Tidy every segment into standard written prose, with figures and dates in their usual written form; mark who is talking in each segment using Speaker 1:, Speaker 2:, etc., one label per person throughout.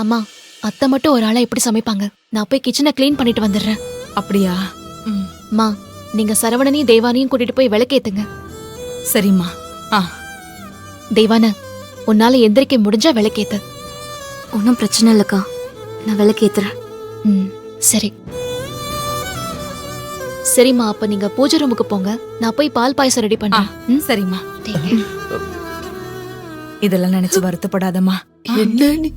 Speaker 1: அம்மா, அத்தை மட்டும் ஒரு ஆளா எப்படி சமைப்பாங்க? நான் போய் கிச்சனை க்ளீன் பண்ணிட்டு வந்துடுறேன்.
Speaker 2: அப்படியா?
Speaker 1: அம்மா, நீங்க சரவணனையும் தேவானையும் கூட்டிட்டு போய் விளக்கேத்துங்க.
Speaker 2: சரிம்மா. ஆ,
Speaker 1: தேவான, உன்னால எந்திரிக்க முடிஞ்சா விளக்கேத்து.
Speaker 3: ஒன்றும் பிரச்சனை இல்லக்கா, நான் விளக்கேத்துறேன்.
Speaker 1: சரி. சரிம்மா, அப்ப நீங்க பூஜை ரூமுக்கு போங்க. நான் போய் பால் பாயசம் ரெடி பண்றேன்.
Speaker 2: சரிம்மா.
Speaker 1: Take care.
Speaker 2: இதெல்லாம் நினைச்சு வருத்தப்படாதம்மா.
Speaker 4: என்ன நீ?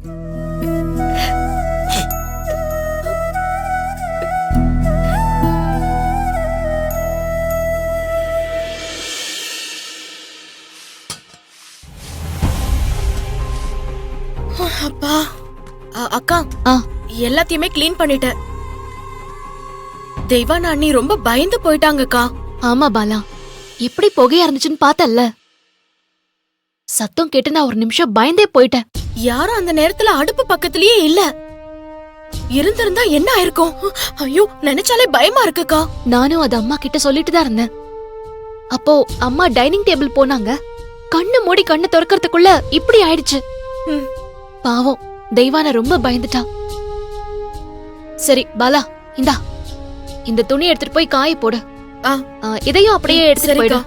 Speaker 4: அப்பா, அக்கா, எல்லாத்தையுமே க்ளீன் பண்ணிட்டேன். தெய்வான அண்ணி ரொம்ப பயந்து போயிட்டாங்கக்கா.
Speaker 1: ஆமா பாலா, எப்படி புகையா இருந்துச்சுன்னு பார்த்தல்ல. சத்தம் கேட்டு நான் ஒரு நிமிஷம் பயந்தே போயிட்டேன்.
Speaker 4: யாரும் அந்த நேரத்துல அடுப்பு பக்கத்திலேயே இல்ல. இருந்திருந்தா என்ன ஆயிருக்கும்? ஐயோ, நினைச்சாலே பயமா இருக்குக்கா.
Speaker 1: நானும் அது அம்மா கிட்ட சொல்லிட்டு தான் இருந்தேன். அப்போ அம்மா டைனிங் டேபிள் போனாங்க. கண்ணு மூடி கண்ணு திறக்கறதுக்குள்ள இப்படி ஆயிடுச்சு. பாவம், தெய்வான ரொம்ப பயந்துட்டா. சரி பாலா, இந்தா இந்த துணி எடுத்துட்டு போய் காய போடு. இதையும் அப்படியே எடுத்துட்டு போயிடு.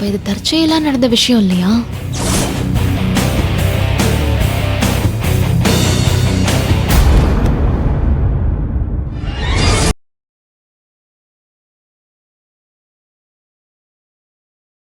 Speaker 1: இது தற்செயலா நடந்த விஷயம் இல்லையா?